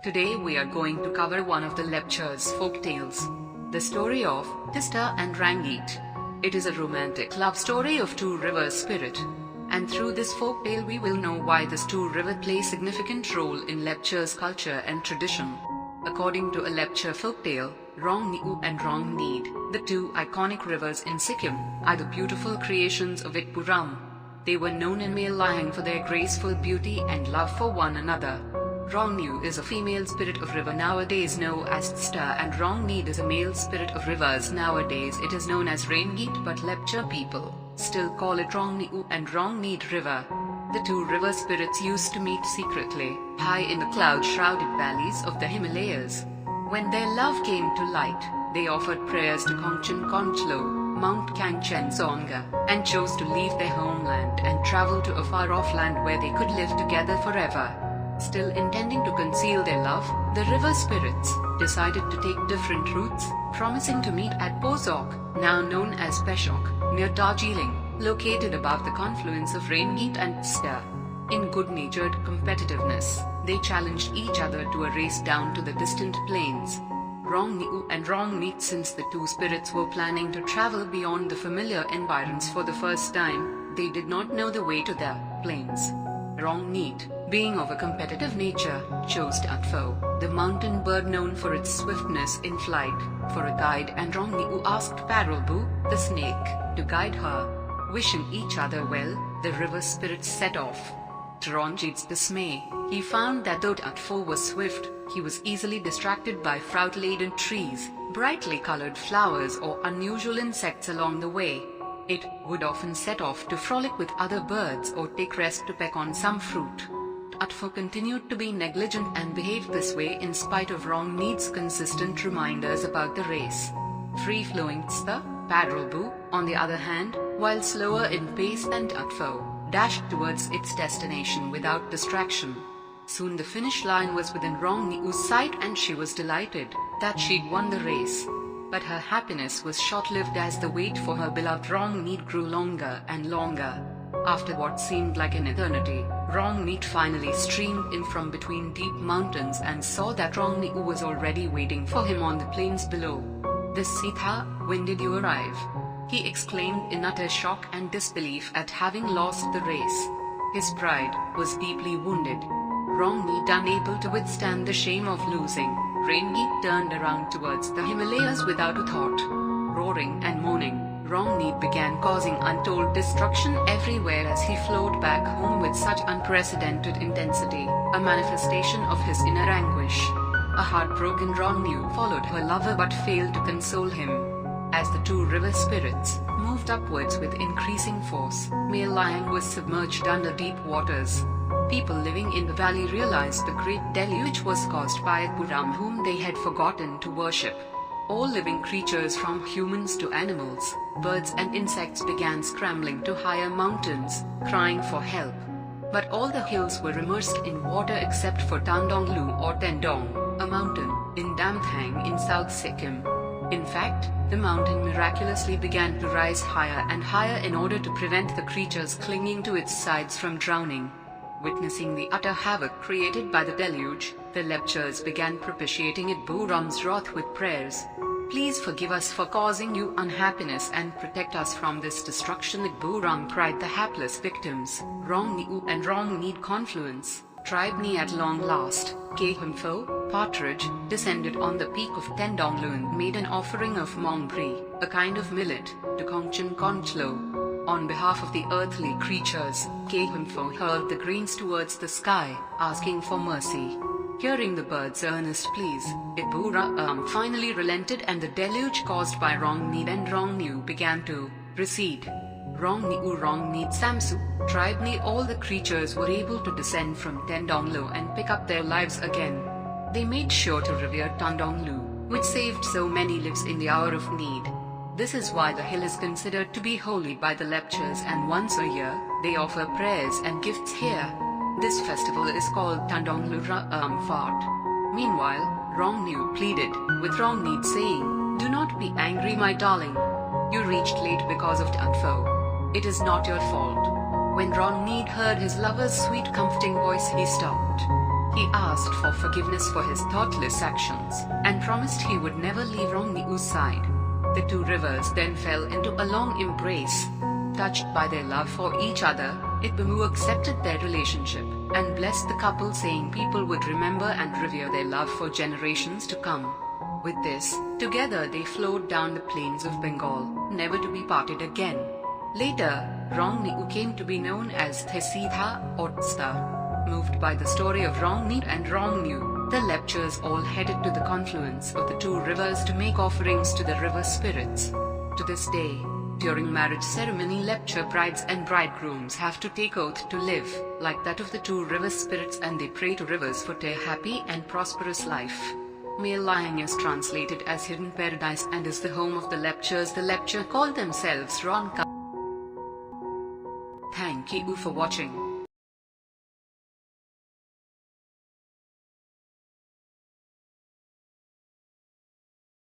Today we are going to cover one of the Lepcha's folk tales, the story of Tista and Rongneet. It is a romantic love story of two river spirit, and through this folk tale we will know why these two rivers play significant role in Lepcha's culture and tradition. According to a Lepcha folktale, Rongnyu and Rongneet, the two iconic rivers in Sikkim, are the beautiful creations of ruum. They were known in Melaing for their graceful beauty and love for one another. Rongnyu is a female spirit of river nowadays known as Tista, and Rongneet is a male spirit of rivers nowadays it is known as Rongneet, but Lepcha people still call it Rongnyu and Rongneet river. The two river spirits used to meet secretly, high in the cloud-shrouded valleys of the Himalayas. When their love came to light, they offered prayers to Kongchen Konchlo, Mount Kangchen Zonga, and chose to leave their homeland and travel to a far-off land where they could live together forever. Still intending to conceal their love, the river spirits decided to take different routes, promising to meet at Pozok, now known as Peshok, near Darjeeling, located above the confluence of Rongneet and Tista. In good-natured competitiveness, they challenged each other to a race down to the distant plains. Rongnyu and Rongneet, since the two spirits were planning to travel beyond the familiar environs for the first time, they did not know the way to the plains. Rongneet, being of a competitive nature, chose Tandong, the mountain bird known for its swiftness in flight, for a guide, and Rongnyu asked Paralbu, the snake, to guide her. Wishing each other well, the river spirits set off. To Rongneet's dismay, he found that though Tandong was swift, he was easily distracted by fruit-laden trees, brightly colored flowers, or unusual insects along the way. It would often set off to frolic with other birds or take rest to peck on some fruit. Tandong continued to be negligent and behaved this way in spite of Rongneet's consistent reminders about the race. Free-flowing Tista, Paralbu, on the other hand, while slower in pace than Tandong, dashed towards its destination without distraction. Soon the finish line was within Rongnyu's sight, and she was delighted that she'd won the race. But her happiness was short-lived as the wait for her beloved Rongneet grew longer and longer. After what seemed like an eternity, Rongneet finally streamed in from between deep mountains and saw that Rongnyu was already waiting for him on the plains below. "This Sita, when did you arrive?" he exclaimed in utter shock and disbelief at having lost the race. His pride was deeply wounded. Rongneet, unable to withstand the shame of losing, Rongneet turned around towards the Himalayas without a thought. Roaring and moaning, Rongneet began causing untold destruction everywhere as he flowed back home with such unprecedented intensity, a manifestation of his inner anguish. A heartbroken Rongnyu followed her lover but failed to console him. As the two river spirits moved upwards with increasing force, Melaing was submerged under deep waters. People living in the valley realized the great deluge was caused by ruum whom they had forgotten to worship. All living creatures from humans to animals, birds and insects began scrambling to higher mountains, crying for help. But all the hills were immersed in water except for Tandong or Tandong, a mountain in Damthang in South Sikkim. In fact, the mountain miraculously began to rise higher and higher in order to prevent the creatures clinging to its sides from drowning. Witnessing the utter havoc created by the deluge, the Lepchas began propitiating ruum's wrath with prayers. "Please forgive us for causing you unhappiness and protect us from this destruction," ruum cried the hapless victims. Rongnyu and Rongneet confluence, tribe me at long last. Khimfo, partridge, descended on the peak of Tandong and made an offering of mongpri, a kind of millet, to Kongchen Konchlo. On behalf of the earthly creatures, Khimfo hurled the grains towards the sky, asking for mercy. Hearing the birds' earnest pleas, ruum finally relented, and the deluge caused by Rongneet and Rongnyu began to recede. Rongnyu Rongneet Samsu, tribe me, all the creatures were able to descend from Tandong and pick up their lives again. They made sure to revere Tandong, which saved so many lives in the hour of need. This is why the hill is considered to be holy by the Lepchas, and once a year, they offer prayers and gifts here. This festival is called Tandong faat. Meanwhile, Rongnyu pleaded with Rongneet, saying, "Do not be angry, my darling. You reached late because of Tandong. It is not your fault." When Rongneet heard his lover's sweet comforting voice, he stopped. He asked for forgiveness for his thoughtless actions and promised he would never leave Rongnyu's side. The two rivers then fell into a long embrace. Touched by their love for each other, Itbamu accepted their relationship and blessed the couple, saying people would remember and revere their love for generations to come. With this, together they flowed down the plains of Bengal, never to be parted again. Later, Rongnyu came to be known as Thesidha or Tsta. Moved by the story of Rongnyu and Rongneet, the Lepchas all headed to the confluence of the two rivers to make offerings to the river spirits. To this day, during marriage ceremony, Lepcha brides and bridegrooms have to take oath to live like that of the two river spirits, and they pray to rivers for their happy and prosperous life. Male lying is translated as hidden paradise and is the home of the Lepchas. The Lepcha call themselves Ronka. Thank you for watching.